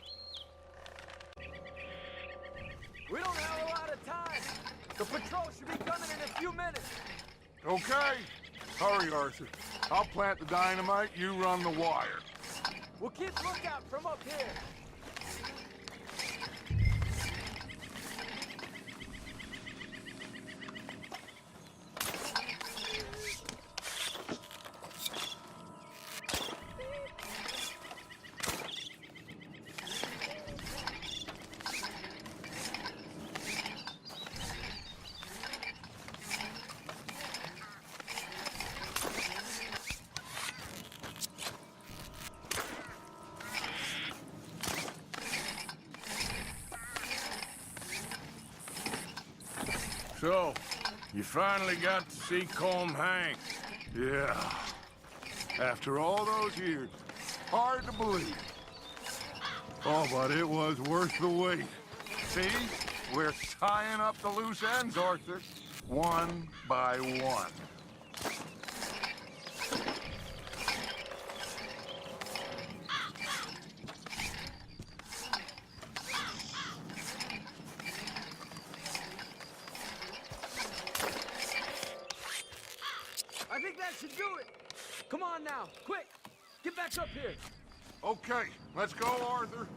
We don't have a lot of time. The patrol should be coming in a few minutes. Okay. Hurry, Arthur. I'll plant the dynamite, you run the wire. We'll keep lookout from up here. So, you finally got to see Colm hang. Yeah. After all those years. Hard to believe. Oh, but it was worth the wait. See? We're tying up the loose ends, Arthur. One by one. I think that should do it. Come on now, quick. Get back up here. Okay, let's go, Arthur.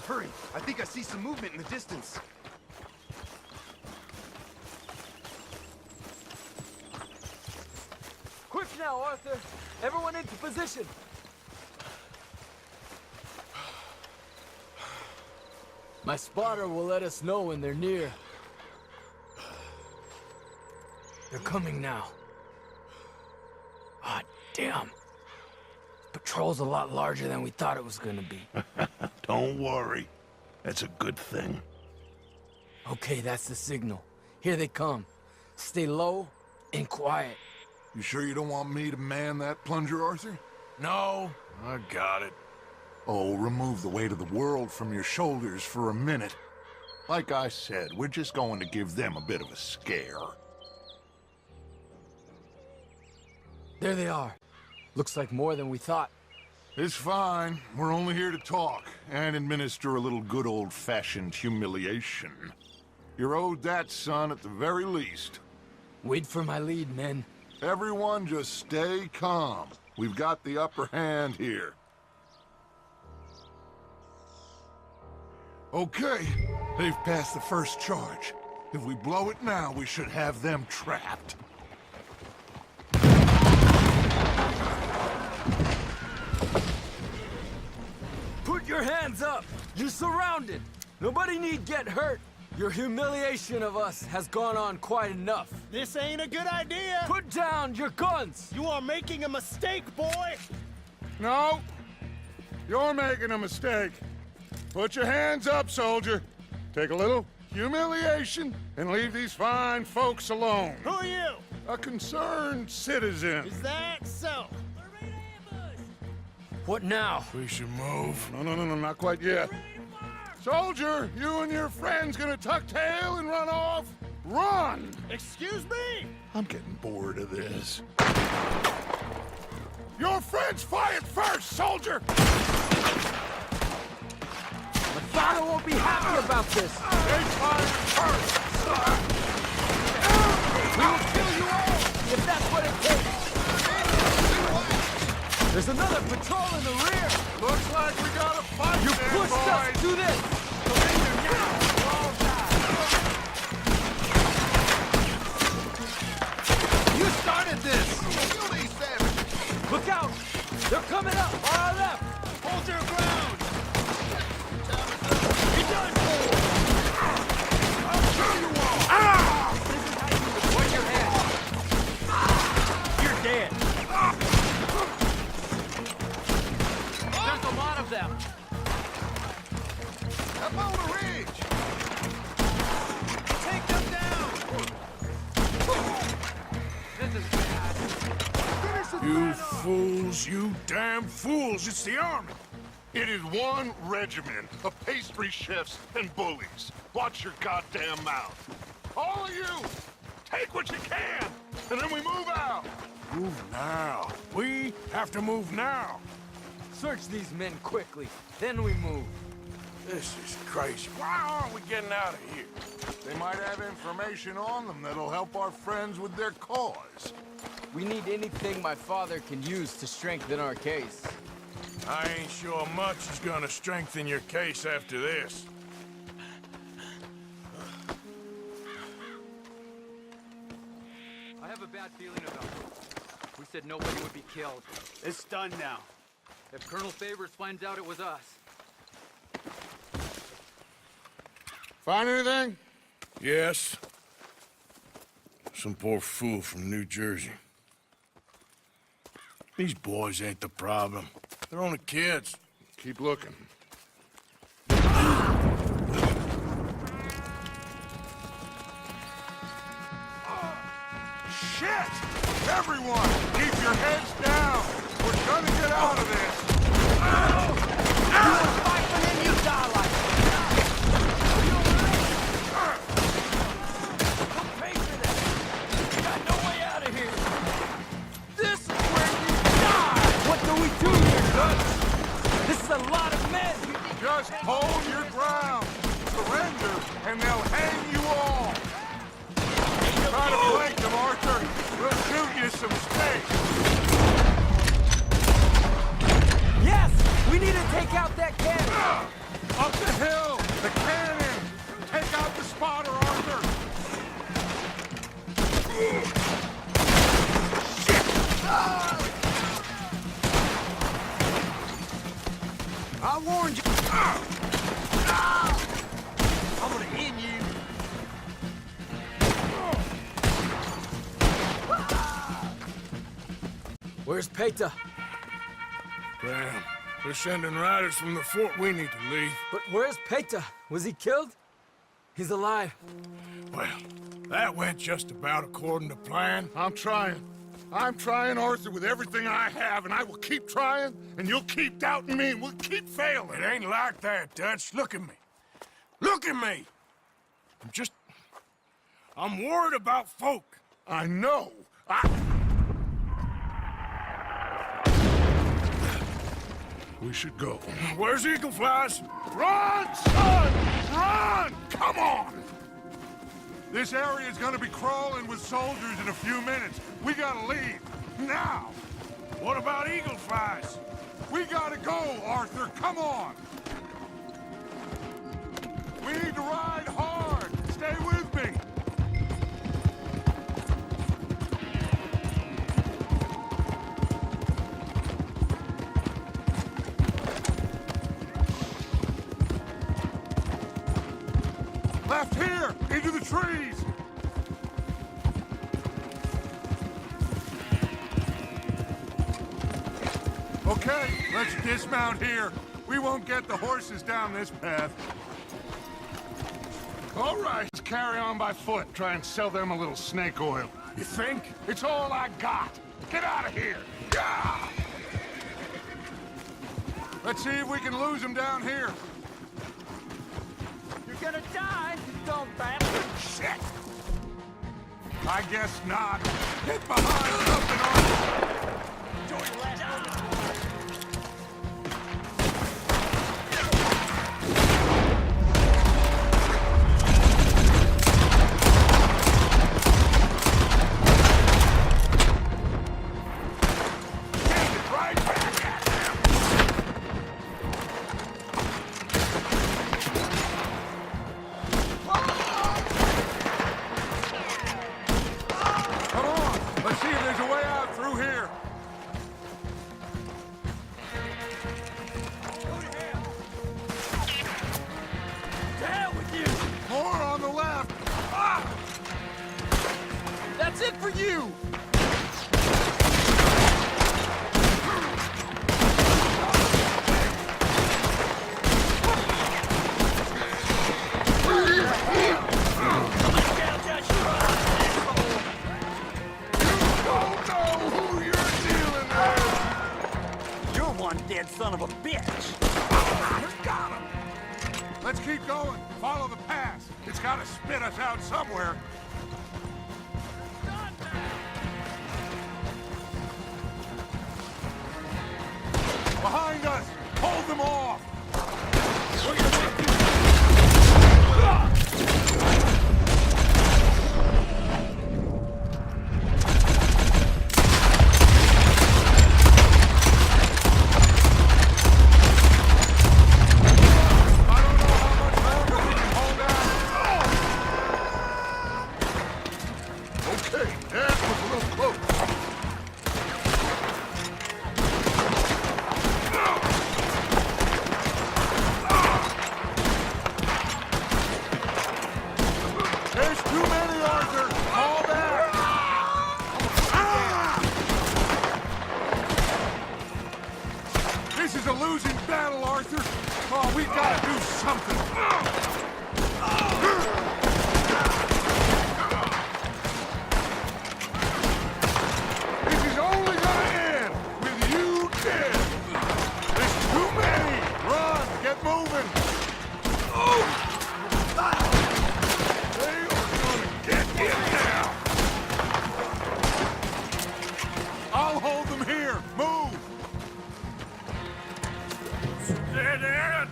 Hurry! I think I see some movement in the distance. Quick now, Arthur. Everyone into position. My spotter will let us know when they're near. They're coming now. Ah, damn. Patrol's a lot larger than we thought it was gonna be. Don't worry. That's a good thing. Okay, that's the signal. Here they come. Stay low and quiet. You sure you don't want me to man that plunger, Arthur? No, I got it. Oh, remove the weight of the world from your shoulders for a minute. Like I said, we're just going to give them a bit of a scare. There they are. Looks like more than we thought. It's fine. We're only here to talk and administer a little good old-fashioned humiliation. You're owed that, son, at the very least. Wait for my lead, men. Everyone just stay calm. We've got the upper hand here. Okay, they've passed the first charge. If we blow it now, we should have them trapped. Put your hands up! You're surrounded! Nobody need get hurt! Your humiliation of us has gone on quite enough. This ain't a good idea. Put down your guns! You are making a mistake, boy. No, you're making a mistake. Put your hands up, soldier. Take a little humiliation and leave these fine folks alone. Who are you? A concerned citizen. Is that so? What now? We should move. No, not quite yet. Soldier, you and your friends gonna tuck tail and run off? Run! Excuse me? I'm getting bored of this. Your friends fired first, soldier! My father won't be happy about this. They fired first! We will kill you all, if that's what it takes. There's another patrol in the rear. Looks like we got a fight. You there, pushed boys. us to this. You started this! Kill these savages. Look out! They're coming up on our left. Hold your ground. Be done for. I'll kill you all. This is how you put your hand. You're dead. There's a lot of them. Up on the ridge. Take them down. This is bad. You fools, you damn fools. It's the army. It is one regiment of pastry chefs and bullies. Watch your goddamn mouth. All of you, take what you can, and then we move out. Move now. We have to move now. Search these men quickly, then we move. This is crazy. Why aren't we getting out of here? They might have information on them that'll help our friends with their cause. We need anything my father can use to strengthen our case. I ain't sure much is gonna strengthen your case after this. I have a bad feeling about it. We said nobody would be killed. It's done now. If Colonel Favors finds out it was us, Find anything? Yes. Some poor fool from New Jersey. These boys ain't the problem. They're only kids. Keep looking. Shit! Everyone, keep your heads down. We're gonna get out of this. You will fight for him, you die like it. Don't pay for this. You got no way out of here. This is where you die. What do we do here, Dutch? This is a lot of men. Just hold your ground. Surrender, and they'll hang you all. Try to flank them, Arthur. We'll shoot you some space. Yes! We need to take out that cannon! Up the hill! The cannon! Take out the spotter, Arthur! Shit! I warned you. I'm gonna end you. Where's Peta? Damn. They're sending riders from the fort. We need to leave. But where's Peta? Was he killed? He's alive. Well, that went just about according to plan. I'm trying. I'm trying, Arthur, with everything I have, and I will keep trying, and you'll keep doubting me, and we'll keep failing. It ain't like that, Dutch. Look at me. Look at me! I'm worried about folk. I know. We should go. Where's Eagle Flies? Run, son! Run! Come on! This area is gonna be crawling with soldiers in a few minutes. We gotta leave. Now! What about Eagle Flies? We gotta go, Arthur. Come on! We need to ride hard. Stay with me. Left here! Okay, let's dismount here. We won't get the horses down this path. All right, let's carry on by foot. Try and sell them a little snake oil. You think? It's all I got. Get out of here. Yeah! Let's see if we can lose them down here. You're gonna die, you dumb bastard! Shit! I guess not. Get behind something on... Enjoy your last That's it for you! You're one dead son of a bitch! Got him! Let's keep going. Follow the pass. It's gotta spit us out somewhere. Behind us! Hold them off! This is a losing battle, Arthur. Oh, we gotta do something. This is only gonna end with you dead. There's too many. Run, get moving. Oh! They are gonna get in now. I'll hold them here. Move. Dead.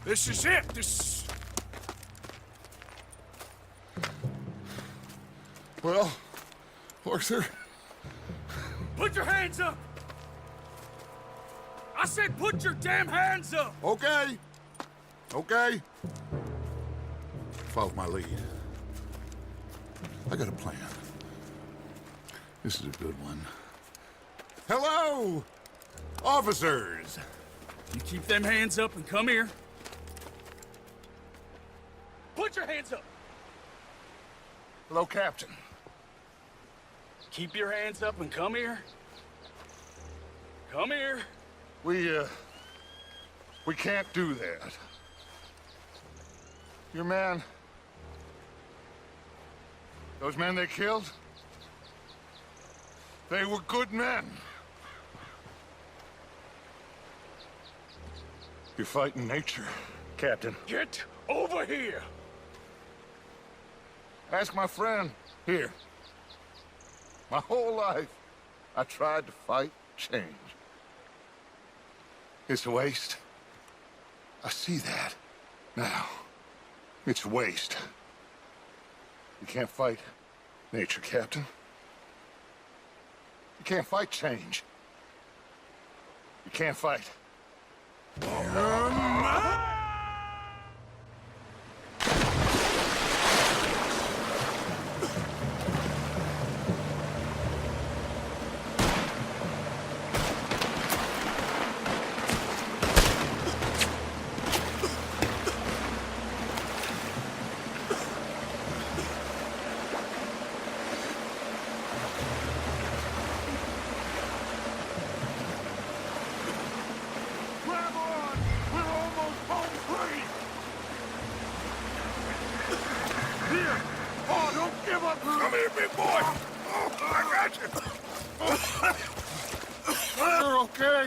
This is it. Well, Arthur. Put your hands up! I said put your damn hands up! Okay. Okay. Follow my lead. I got a plan. This is a good one. Hello, officers. You keep them hands up and come here. Put your hands up! Hello, Captain. Keep your hands up and come here. Come here. We can't do that. Your man... Those men they killed? They were good men. You're fighting nature, Captain. Get over here! Ask my friend here. My whole life, I tried to fight change. It's a waste. I see that now. It's a waste. You can't fight nature, Captain. You can't fight change. You can't fight. Here! Oh, don't give up! Come here, big boy! Oh, I got you! You're okay.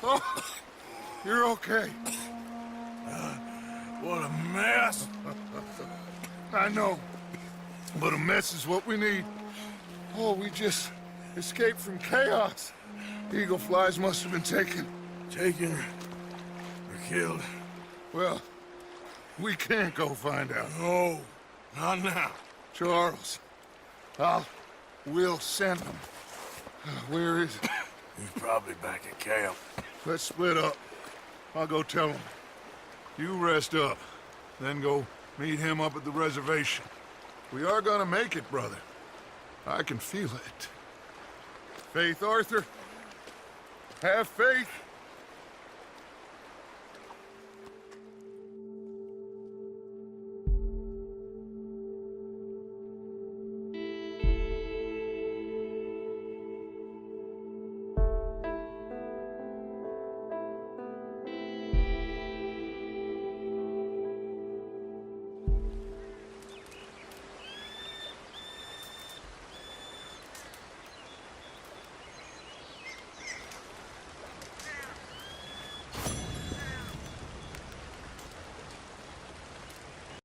Oh, you're okay. What a mess. I know, but a mess is what we need. Oh, we just escaped from chaos. Eagle flies must have been taken. Taken or killed? Well, we can't go find out. No, not now. Charles, we'll send him. Where is he? He's probably back at camp. Let's split up. I'll go tell him. You rest up, then go meet him up at the reservation. We are gonna make it, brother. I can feel it. Faith, Arthur. Have faith.